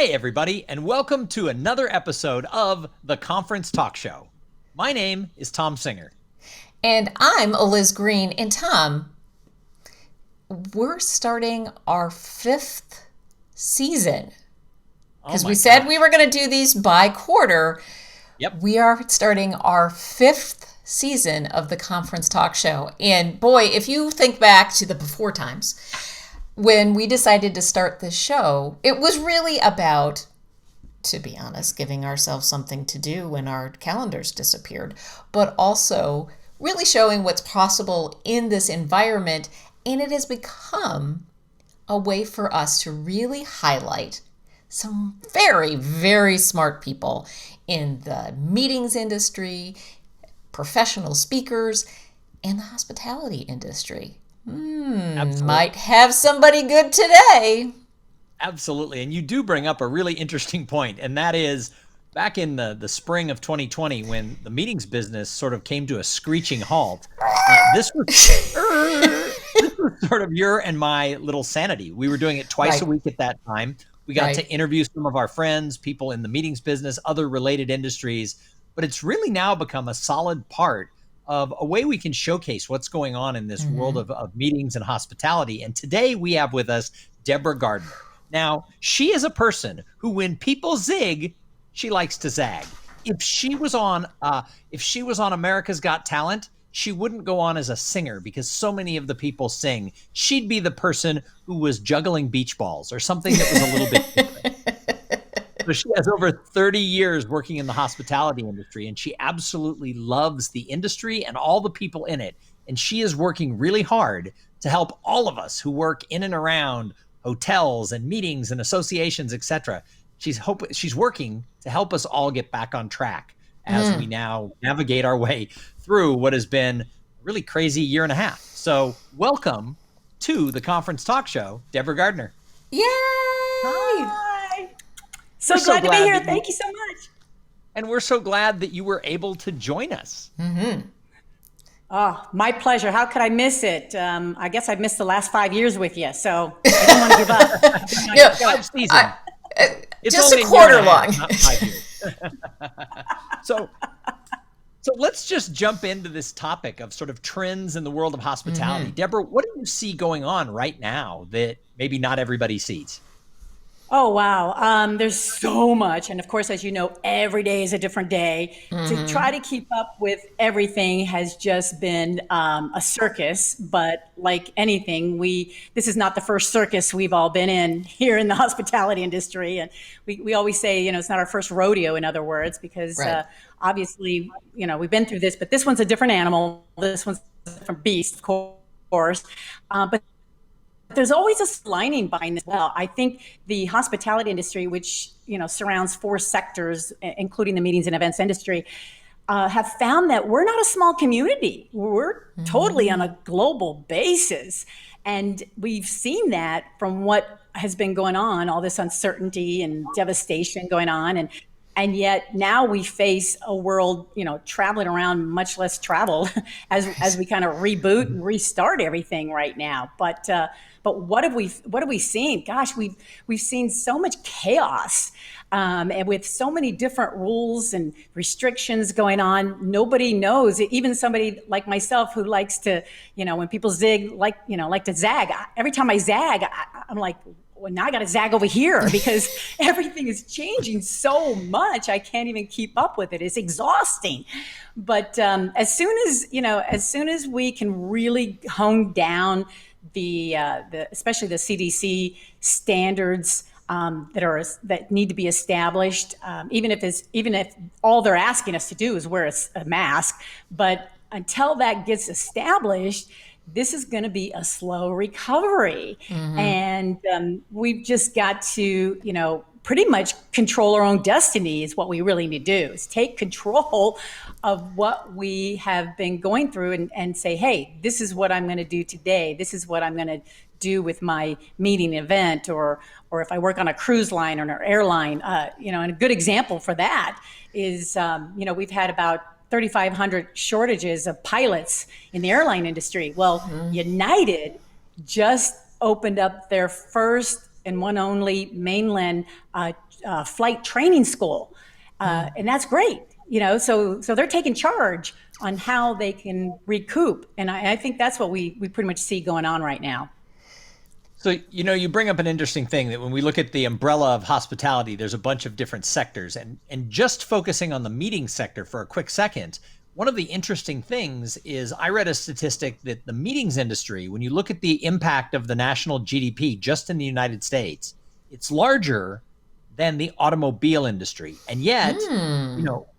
Hey, everybody, and welcome to another episode of the Conference Talk Show. My name is Tom Singer. And I'm Liz Green. And Tom, we're starting our fifth season Oh because my we said gosh. we were going to do these by quarter. Yep. We are starting our fifth season of the Conference Talk Show. And boy, if you think back to the before times, when we decided to start this show, it was really about, to be honest, giving ourselves something to do when our calendars disappeared, but also really showing what's possible in this environment. And it has become a way for us to really highlight some very, very smart people in the meetings industry, professional speakers, and the hospitality industry. Absolutely. Might have somebody good today. Absolutely. And you do bring up a really interesting point, and that is back in the spring of 2020 when the meetings business sort of came to a screeching halt. This was sort of your and my little sanity. We were doing it twice a Right, week at that time. We got to right. interview some of our friends, people in the meetings business, other related industries, but it's really now become a solid part of a way we can showcase what's going on in this world Mm-hmm. of meetings and hospitality. And today we have with us Deborah Gardner. Now, she is a person who, when people zig, she likes to zag. If she was on America's Got Talent, she wouldn't go on as a singer because so many of the people sing. She'd be the person who was juggling beach balls or something that was a little bit different. So she has over 30 years working in the hospitality industry, and she absolutely loves the industry and all the people in it. And she is working really hard to help all of us who work in and around hotels and meetings and associations, etc. She's working to help us all get back on track as we Mm. now navigate our way through what has been a really crazy year and a half. So, welcome to the Conference Talk Show, Deborah Gardner. Yay! Hi. We're So so glad to be glad here. that you Thank you so much. and we're so glad that you were able to join us. Mm-hmm. Oh, my pleasure. How could I miss it? I guess I've missed the last 5 years with you, so I didn't want to give up. I've been on your Yeah, show. Five seasons. I, uh, It's just a only a year and quarter a half, long. not 5 years. So, so let's just jump into this topic of sort of trends in the world of hospitality. Mm-hmm. Deborah, what do you see going on right now that maybe not everybody sees? Oh, wow. There's so much. And of course, as you know, every day is a different day. To try Mm-hmm. to keep up with everything has just been a circus. But like anything, this is not the first circus we've all been in here in the hospitality industry. And we always say, it's not our first rodeo, in other words, because Right. obviously, we've been through this, but this one's a different animal. This one's a different beast, of course. But there's always a lining behind this. Well, I think the hospitality industry, which surrounds four sectors, including the meetings and events industry, have found that we're not a small community. We're totally on Mm-hmm. a global basis, and we've seen that from what has been going on, all this uncertainty and devastation going on, and yet now we face a world, traveling around much less travel as we kind of reboot and restart everything right now. But what have we seen? Gosh, we've seen so much chaos, and with so many different rules and restrictions going on. Nobody knows. Even somebody like myself who likes to, when people zig, like to zag. Every time I zag, I'm like, well, now I got to zag over here because everything is changing so much. I can't even keep up with it. It's exhausting. But as soon as we can really hone down the especially the CDC standards that need to be established, even if all they're asking us to do is wear a mask, but until that gets established, this is going to be a slow recovery. Mm-hmm. And we've just got to, pretty much control our own destiny is what we really need to do, is take control of what we have been going through and say, hey, this is what I'm going to do today. This is what I'm going to do with my meeting event, or if I work on a cruise line or an airline, and a good example for that is, we've had about 3,500 shortages of pilots in the airline industry. Well, United just opened up their first and one only mainland flight training school, and that's great. So they're taking charge on how they can recoup, and I think that's what we pretty much see going on right now. So, you bring up an interesting thing that when we look at the umbrella of hospitality, there's a bunch of different sectors. And just focusing on the meeting sector for a quick second, one of the interesting things is I read a statistic that the meetings industry, when you look at the impact of the national GDP just in the United States, it's larger than the automobile industry. And yet,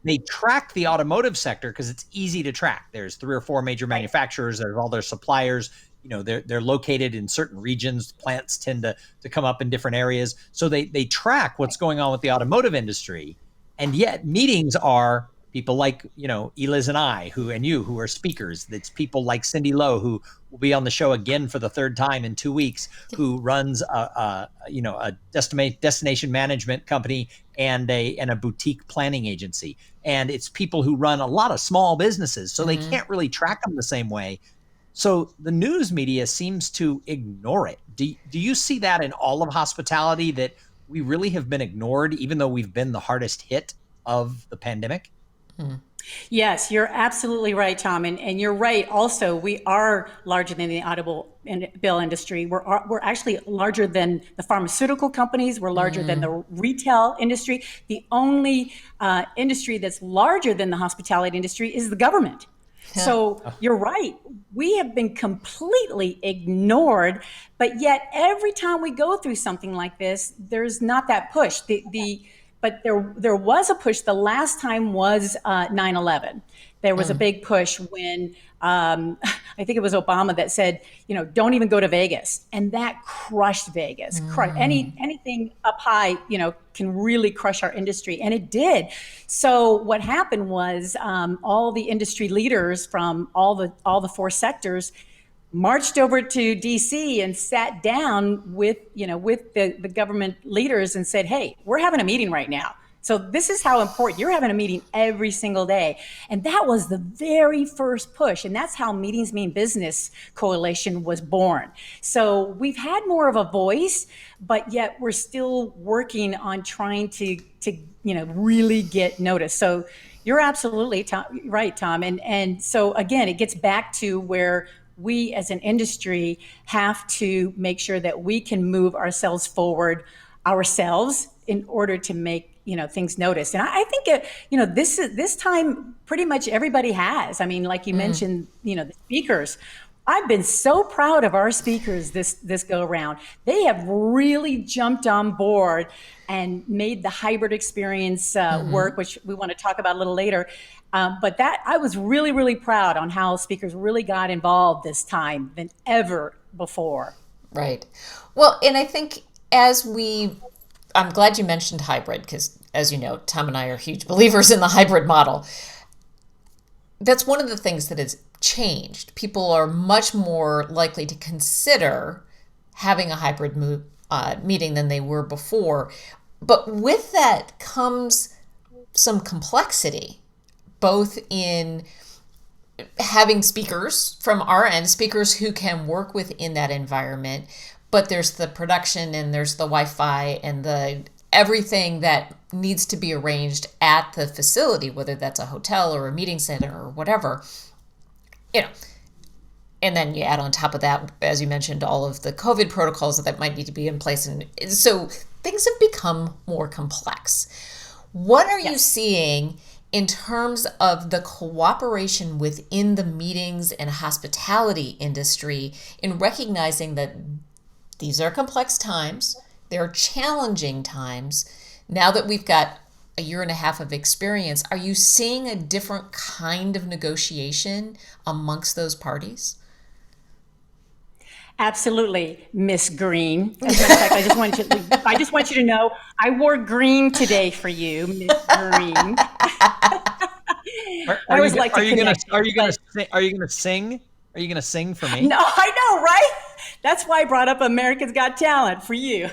they track the automotive sector because it's easy to track. There's 3 or 4 major manufacturers, there's all their suppliers. They're located in certain regions. Plants tend to come up in different areas. So they track what's going on with the automotive industry. And yet meetings are people like, Eliz and I, who are speakers. It's people like Cindy Lowe, who will be on the show again for the 3rd time in 2 weeks, who runs a destination management company and a boutique planning agency. And it's people who run a lot of small businesses. So they can't really track them the same way. So the news media seems to ignore it. Do you see that in all of hospitality, that we really have been ignored, even though we've been the hardest hit of the pandemic? Yes, you're absolutely right, Tom. And you're right. Also, we are larger than the automobile industry. We're actually larger than the pharmaceutical companies. We're larger than the retail industry. The only industry that's larger than the hospitality industry is the government. So you're right. We have been completely ignored, but yet every time we go through something like this, there's not that push. But there was a push. The last time was 9/11. There was a big push when I think it was Obama that said, don't even go to Vegas, and that crushed Vegas. Anything up high, can really crush our industry, and it did. So what happened was all the industry leaders from all the 4 sectors marched over to DC and sat down with the government leaders and said, hey, we're having a meeting right now. So this is how important. You're having a meeting every single day. And that was the very first push. And that's how Meetings Mean Business Coalition was born. So we've had more of a voice, but yet we're still working on trying to really get noticed. So you're absolutely right, Tom. And so again, it gets back to where we as an industry have to make sure that we can move ourselves forward ourselves in order to make things noticed. And I think this time pretty much everybody has. I mean, like you mentioned, the speakers. I've been so proud of our speakers this go around. They have really jumped on board and made the hybrid experience work, which we want to talk about a little later. But that I was really, really proud on how speakers really got involved this time than ever before. Right. Well, and I think I'm glad you mentioned hybrid because, as you know, Tom and I are huge believers in the hybrid model. That's one of the things that has changed. People are much more likely to consider having a hybrid meeting than they were before. But with that comes some complexity, both in having speakers from our end, speakers who can work within that environment, but there's the production and there's the Wi-Fi and the everything that needs to be arranged at the facility, whether that's a hotel or a meeting center or whatever, and then you add on top of that, as you mentioned, all of the COVID protocols that might need to be in place. And so things have become more complex. What are you seeing in terms of the cooperation within the meetings and hospitality industry in recognizing that these are complex times, they're challenging times? Now that we've got a year and a half of experience, are you seeing a different kind of negotiation amongst those parties? Absolutely, Miss Green. As a matter of fact, I just want you to know I wore green today for you, Miss Green. Are you gonna sing? Are you gonna sing for me? No, I know, right? That's why I brought up America's Got Talent for you.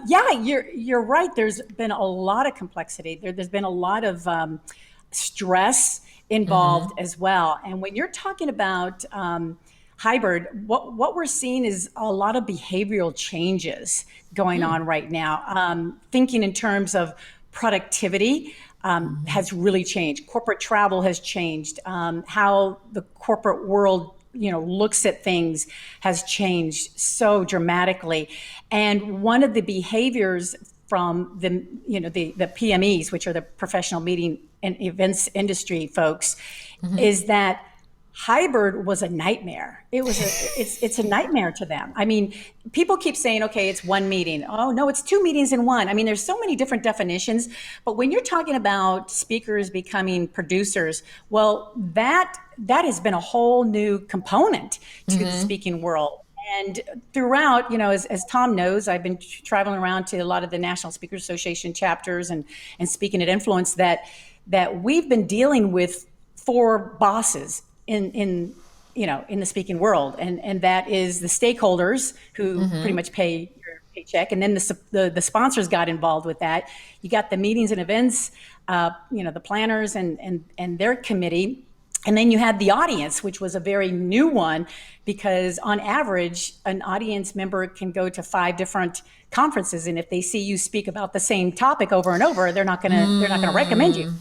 You're right. There's been a lot of complexity. There's been a lot of stress involved as well. And when you're talking about hybrid, what we're seeing is a lot of behavioral changes going on right now. Thinking in terms of productivity has really changed. Corporate travel has changed. How the corporate world looks at things has changed so dramatically. And one of the behaviors from the PMEs, which are the professional meeting and events industry folks, is that hybrid was a nightmare. It's a nightmare to them. I mean, people keep saying, okay, it's one meeting. Oh no, it's two meetings in one. I mean, there's so many different definitions, but when you're talking about speakers becoming producers, well, that has been a whole new component to the speaking world. And throughout, as Tom knows, I've been traveling around to a lot of the National Speakers Association chapters and speaking at Influence, that we've been dealing with four bosses in the speaking world, and that is the stakeholders who pretty much pay your paycheck, and then the sponsors got involved with that. You got the meetings and events, the planners and their committee. And then you had the audience, which was a very new one, because on average, an audience member can go to 5 different conferences, and if they see you speak about the same topic over and over, they're not gonna recommend you.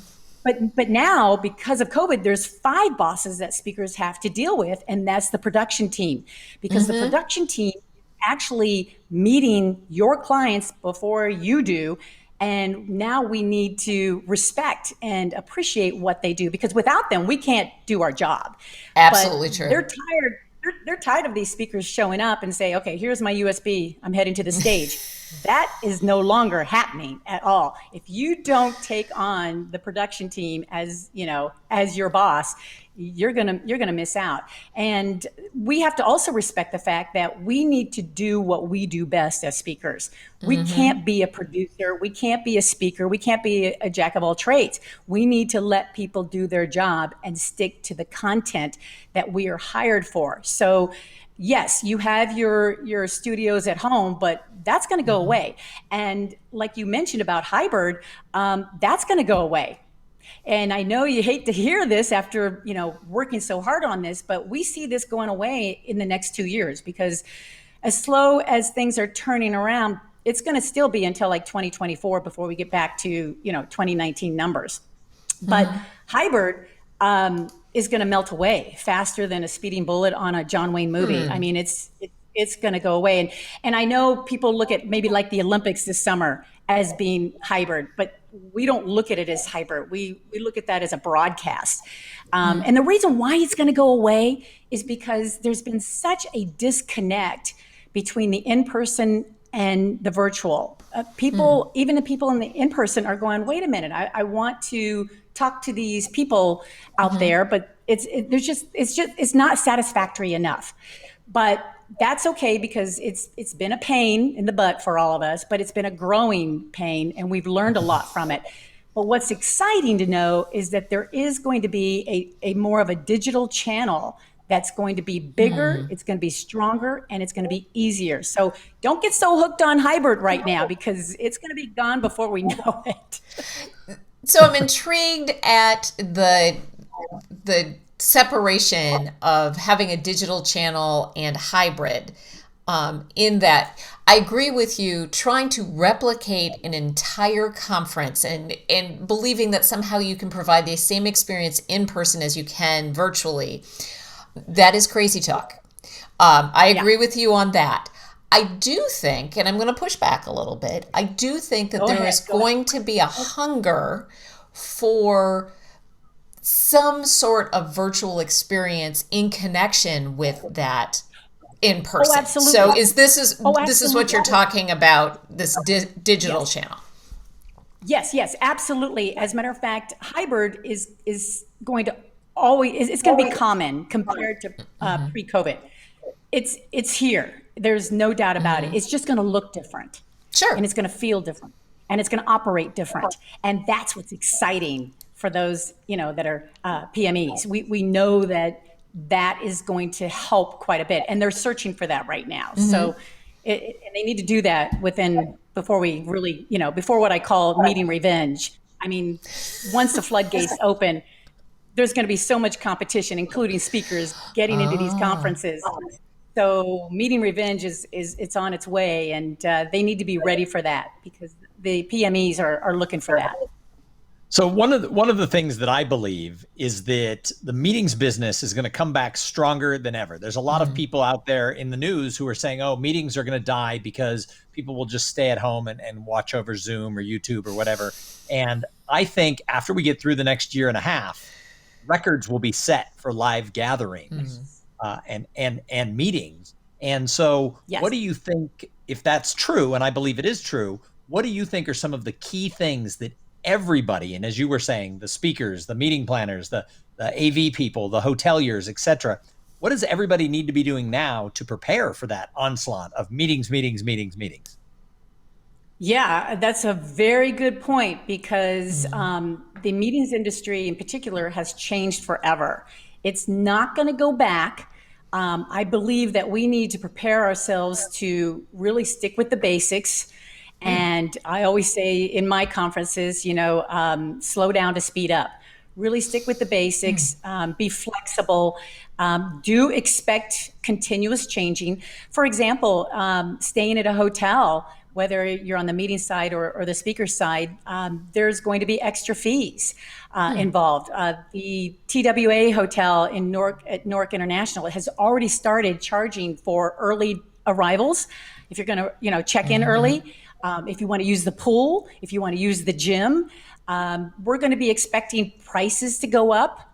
But now, because of COVID, there's 5 bosses that speakers have to deal with, and that's the production team, because the production team is actually meeting your clients before you do. And now we need to respect and appreciate what they do, because without them, we can't do our job. Absolutely true. They're tired. They're tired of these speakers showing up and say, okay, here's my USB. I'm heading to the stage. That is no longer happening at all. If you don't take on the production team as your boss, you're gonna miss out. And we have to also respect the fact that we need to do what we do best as speakers. We can't be a producer. We can't be a speaker. We can't be a jack of all trades. We need to let people do their job and stick to the content that we are hired for. So yes, you have your studios at home, but that's going to go away. And like you mentioned about hybrid, that's going to go away. And I know you hate to hear this after working so hard on this, but we see this going away in the next 2 years, because as slow as things are turning around, it's going to still be until like 2024 before we get back to 2019 numbers. But hybrid is going to melt away faster than a speeding bullet on a John Wayne movie. I mean, it's going to go away. And I know people look at maybe like the Olympics this summer as being hybrid, but we don't look at it as hybrid. We look at that as a broadcast. And the reason why it's going to go away is because there's been such a disconnect between the in-person and the virtual. Even the people in the in-person are going, wait a minute, I want to talk to these people out there, but it's not satisfactory enough. But that's okay, because it's been a pain in the butt for all of us, but it's been a growing pain, and we've learned a lot from it. But what's exciting to know is that there is going to be a more of a digital channel that's going to be bigger, it's going to be stronger, and it's going to be easier. So don't get so hooked on hybrid right now, because it's going to be gone before we know it. So I'm intrigued at the separation of having a digital channel and hybrid, in that I agree with you, trying to replicate an entire conference and believing that somehow you can provide the same experience in person as you can virtually. That is crazy talk. I agree with you on that. I do think, and I'm going to push back a little bit, I do think that there is going to be a hunger for some sort of virtual experience in connection with that in person. Oh, absolutely. So this is what you're talking about, this digital channel. Yes, absolutely. As a matter of fact, hybrid is going to it's going to be common compared to pre-COVID. It's here. There's no doubt about it. It's just going to look different. Sure. And it's going to feel different, and it's going to operate different. And that's what's exciting for those, that are PMEs. We know that is going to help quite a bit, and they're searching for that right now. So and they need to do that before we really, before what I call meeting revenge. I mean, once the floodgates open, there's going to be so much competition, including speakers getting into these conferences. So meeting revenge is it's on its way, and they need to be ready for that because the PMEs are looking for that. So one of the things that I believe is that the meetings business is going to come back stronger than ever. There's a lot of people out there in the news who are saying, oh, meetings are going to die because people will just stay at home and watch over Zoom or YouTube or whatever. And I think after we get through the next year and a half, records will be set for live gatherings and meetings. And so what do you think, if that's true, and I believe it is true, what do you think are some of the key things that everybody, and as you were saying, the speakers, the meeting planners, the AV people, the hoteliers, etc., what does everybody need to be doing now to prepare for that onslaught of meetings? Yeah, that's a very good point because the meetings industry in particular has changed forever. It's not going to go back. I believe that we need to prepare ourselves to really stick with the basics. And I always say in my conferences, slow down to speed up. Really stick with the basics, be flexible, do expect continuous changing. For example, staying at a hotel, whether you're on the meeting side or the speaker side, there's going to be extra fees involved. The TWA hotel in at Newark International has already started charging for early arrivals. If you're going to, check in early, if you want to use the pool, if you want to use the gym, we're going to be expecting prices to go up.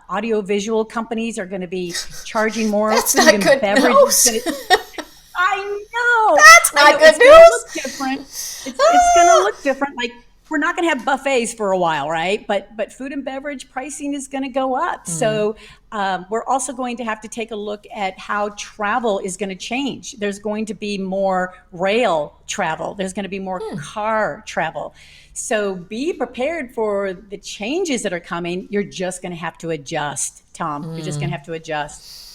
Audiovisual companies are going to be charging more. That's not good news. I know. That's not good news. Look different. It's going to look different. Like we're not going to have buffets for a while, right? But food and beverage pricing is going to go up. So we're also going to have to take a look at how travel is going to change. There's going to be more rail travel. There's going to be more car travel. So be prepared for the changes that are coming. You're just going to have to adjust, Tom. You're just going to have to adjust.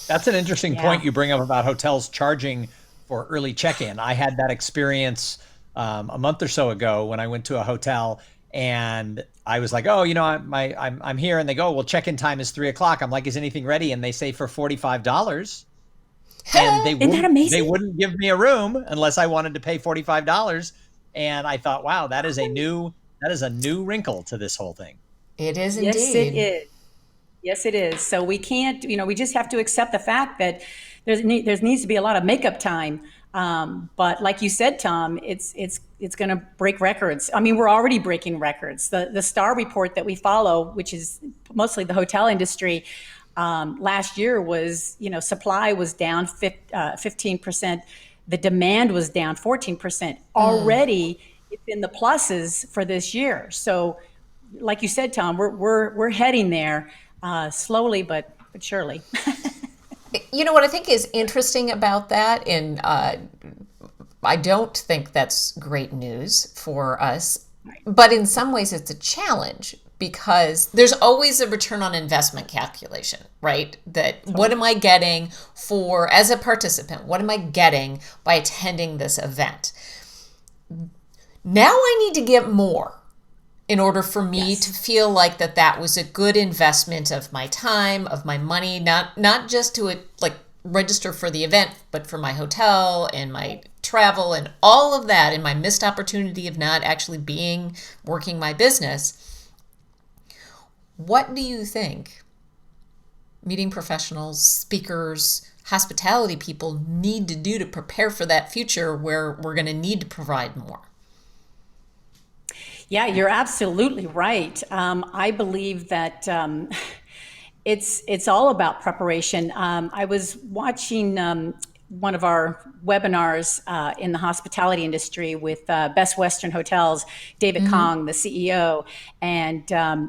That's an interesting point you bring up about hotels charging for early check-in. I had that experience a month or so ago when I went to a hotel and I was like, oh, I'm here. And they go, well, check-in time is 3:00. I'm like, is anything ready? And they say for $45. And Isn't that amazing? They wouldn't give me a room unless I wanted to pay $45. And I thought, wow, that is a new wrinkle to this whole thing. It is indeed. Yes, it is. Yes, it is. So we can't, we just have to accept the fact that there needs to be a lot of makeup time. But like you said, Tom, it's going to break records. I mean, we're already breaking records. The STAR report that we follow, which is mostly the hotel industry, last year was, supply was down 15%. The demand was down 14%. Already, it's in the pluses for this year. So, like you said, Tom, we're heading there. Slowly, but surely. You know what I think is interesting about that, and I don't think that's great news for us, but in some ways it's a challenge because there's always a return on investment calculation, right? That what am I getting as a participant? What am I getting by attending this event? Now I need to get more in order for me to feel like that was a good investment of my time, of my money, not just to register for the event, but for my hotel and my travel and all of that, and my missed opportunity of not actually working my business. What do you think meeting professionals, speakers, hospitality people need to do to prepare for that future where we're going to need to provide more? Yeah, you're absolutely right. I believe that it's all about preparation. I was watching one of our webinars in the hospitality industry with Best Western Hotels, David Kong, the CEO, and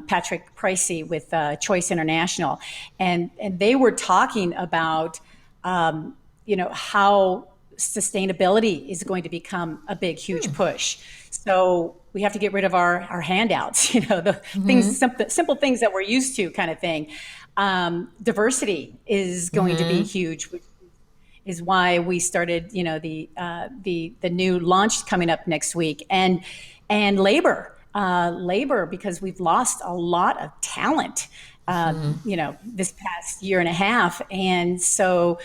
Patrick Pricey with Choice International, and they were talking about how sustainability is going to become a big, huge push. So we have to get rid of our handouts, the things, simple things that we're used to, kind of thing. Diversity is going to be huge, which is why we started, the new launch coming up next week, and labor. labor because we've lost a lot of talent, this past year and a half. And so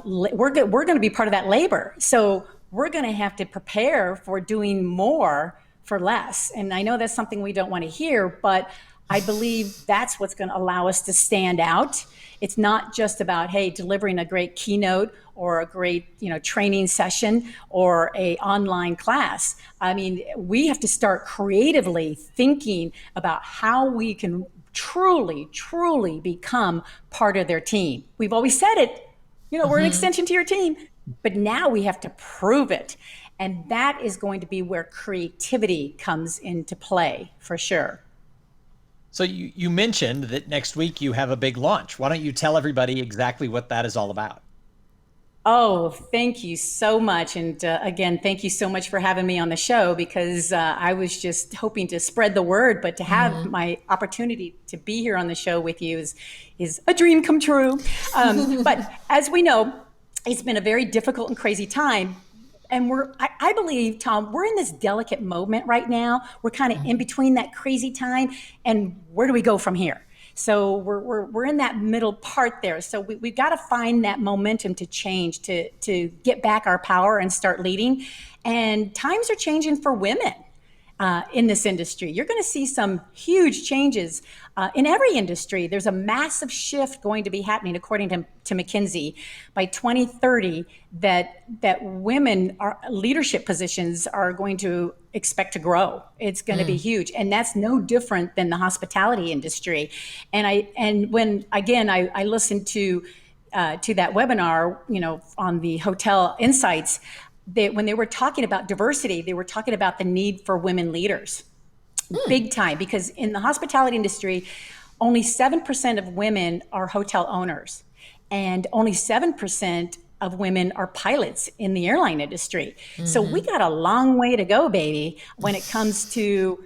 we're going to be part of that labor. So we're going to have to prepare for doing more for less. And I know that's something we don't want to hear, but I believe that's what's going to allow us to stand out. It's not just about, hey, delivering a great keynote or a great, training session or a online class. I mean, we have to start creatively thinking about how we can truly, truly become part of their team. We've always said it, we're an extension to your team, but now we have to prove it. And that is going to be where creativity comes into play for sure. So you mentioned that next week you have a big launch. Why don't you tell everybody exactly what that is all about? Oh, thank you so much. And again, thank you so much for having me on the show, because I was just hoping to spread the word, but to have my opportunity to be here on the show with you is a dream come true. But as we know, it's been a very difficult and crazy time. And I believe, Tom, we're in this delicate moment right now. We're kind of in between that crazy time and where do we go from here? So we're in that middle part there. So we've got to find that momentum to change, to get back our power and start leading. And times are changing for women in this industry. You're going to see some huge changes in every industry. There's a massive shift going to be happening, according to McKinsey, by 2030, that women leadership positions are going to expect to grow. It's going to be huge, and that's no different than the hospitality industry. And when again I listened to that webinar, on the Hotel Insights. When they were talking about diversity, they were talking about the need for women leaders, big time, because in the hospitality industry, only 7% of women are hotel owners, and only 7% of women are pilots in the airline industry. So we got a long way to go, baby, when it comes to,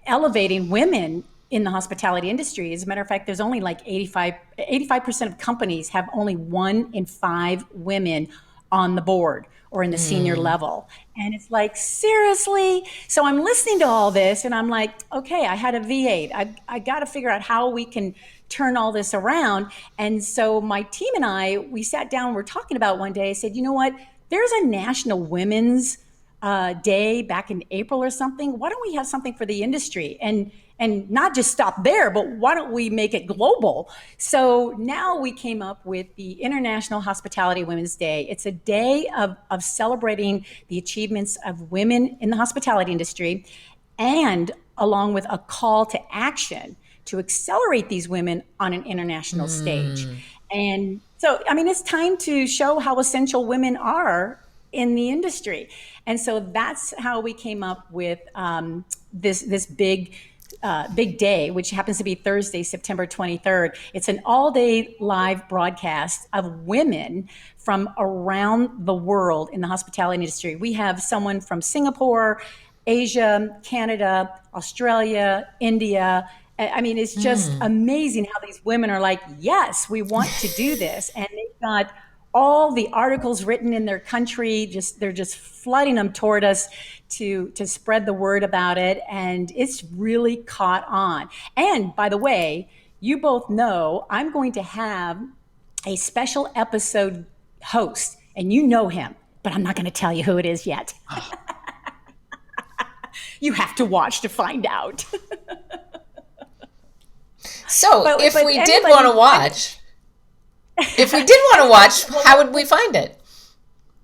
elevating women in the hospitality industry. As a matter of fact, there's only like 85% of companies have only 1 in 5 women on the board or in the senior level. And it's like, seriously? So I'm listening to all this and I'm like, okay, I had a V8. I got to figure out how we can turn all this around. And so my team and I, we sat down, we're talking about one day, I said, you know what? There's a National Women's Day back in April or something. Why don't we have something for the industry? And not just stop there, but why don't we make it global? So now we came up with the International Hospitality Women's Day. It's a day of celebrating the achievements of women in the hospitality industry, and along with a call to action to accelerate these women on an international stage. And so, I mean, it's time to show how essential women are in the industry. And so that's how we came up with this big day, which happens to be Thursday, September 23rd. It's an all-day live broadcast of women from around the world in the hospitality industry. We have someone from Singapore, Asia, Canada, Australia, India. I mean, it's just amazing how these women are like, yes, we want to do this. And they've got all the articles written in their country, they're just flooding them toward us to spread the word about it. And it's really caught on. And by the way, you both know I'm going to have a special episode host, and you know him, but I'm not going to tell you who it is yet. You have to watch to find out. So if we did want to watch, how would we find it?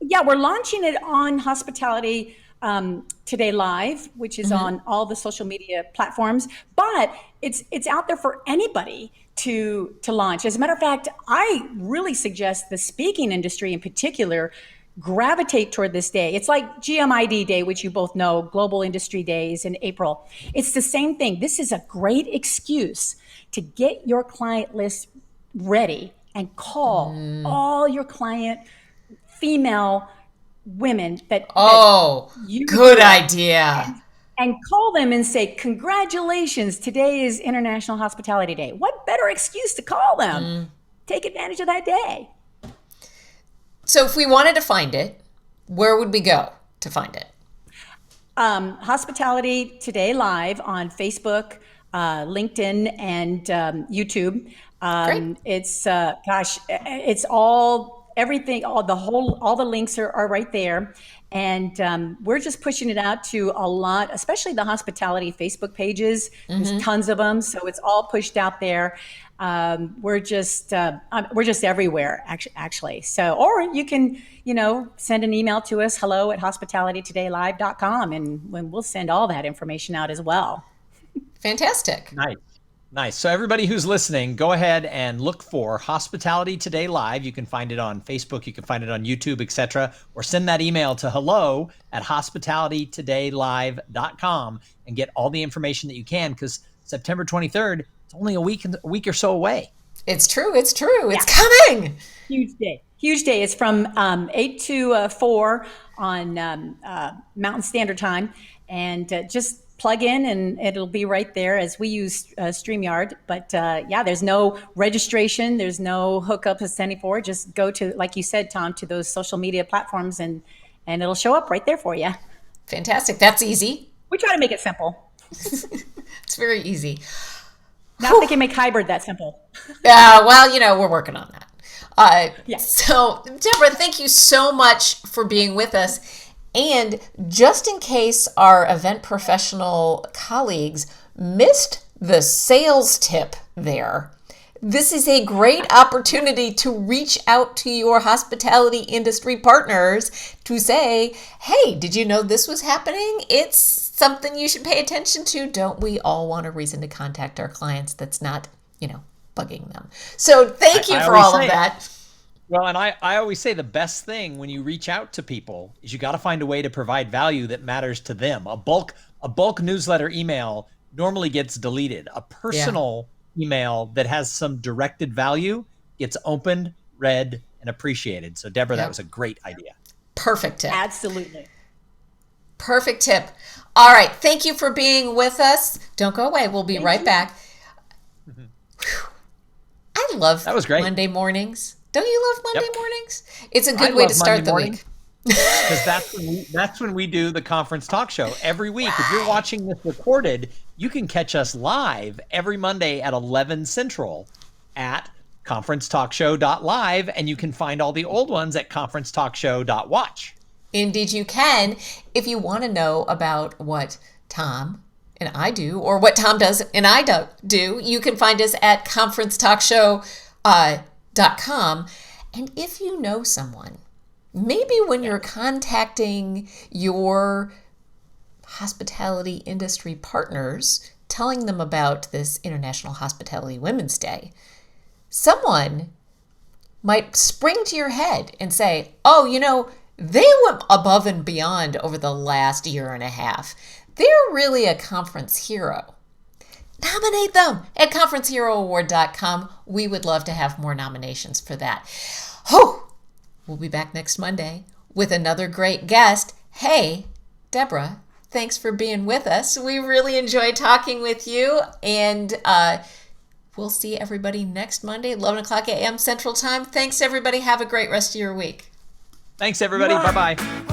Yeah, we're launching it on Hospitality Today Live, which is on all the social media platforms. But it's out there for anybody to launch. As a matter of fact, I really suggest the speaking industry in particular gravitate toward this day. It's like GMID Day, which you both know, Global Industry Days in April. It's the same thing. This is a great excuse to get your client list ready and call all your client female women that you good idea. And call them and say, congratulations, today is International Hospitality Day. What better excuse to call them? Take advantage of that day. So if we wanted to find it, where would we go to find it? Hospitality Today Live on Facebook, LinkedIn, and YouTube. Great. It's all everything. All the links are right there, and we're just pushing it out to a lot, especially the hospitality Facebook pages. There's tons of them, so it's all pushed out there. We're just everywhere, actually. So, or you can, send an email to us, hello@hospitalitytodaylive.com, and we'll send all that information out as well. Fantastic. Nice. So everybody who's listening, go ahead and look for Hospitality Today Live. You can find it on Facebook, you can find it on YouTube, etc. Or send that email to hello@hospitalitytodaylive.com and get all the information that you can, because September 23rd, it's only a week or so away. It's true. It's coming. Huge day. It's from 8 to 4 on Mountain Standard Time. And just plug in and it'll be right there, as we use StreamYard. But there's no registration. There's no hookup anymore. Just go to, like you said, Tom, to those social media platforms and it'll show up right there for you. Fantastic. That's easy. We try to make it simple. It's very easy. Now they can make hybrid that simple. Yeah, well, we're working on that. Yes. So, Deborah, thank you so much for being with us. And just in case our event professional colleagues missed the sales tip there, this is a great opportunity to reach out to your hospitality industry partners to say, hey, did you know this was happening? It's something you should pay attention to. Don't we all want a reason to contact our clients that's not, bugging them? So thank you for all of that. Well, and I always say the best thing when you reach out to people is you got to find a way to provide value that matters to them. A bulk newsletter email normally gets deleted. A personal email that has some directed value gets opened, read, and appreciated. So, Deborah, that was a great idea. Perfect tip. Absolutely. Perfect tip. All right. Thank you for being with us. Don't go away. We'll be right back. I love that was great. Monday mornings. Don't you love Monday mornings? It's a good way to start the week. Because that's when we do the conference talk show every week. Right. If you're watching this recorded, you can catch us live every Monday at 11 Central at conferencetalkshow.live, and you can find all the old ones at conferencetalkshow.watch. Indeed you can. If you want to know about what Tom and I do, or what Tom does and I do, you can find us at conferencetalkshow.com. And if you know someone, maybe when you're contacting your hospitality industry partners, telling them about this International Hospitality Women's Day, someone might spring to your head and say, oh, they went above and beyond over the last year and a half. They're really a conference hero. Nominate them at conferenceheroaward.com. We would love to have more nominations for that. We'll be back next Monday with another great guest. Hey, Deborah, thanks for being with us. We really enjoyed talking with you, and we'll see everybody next Monday, 11 o'clock a.m. Central Time. Thanks, everybody. Have a great rest of your week. Thanks, everybody. Bye-bye.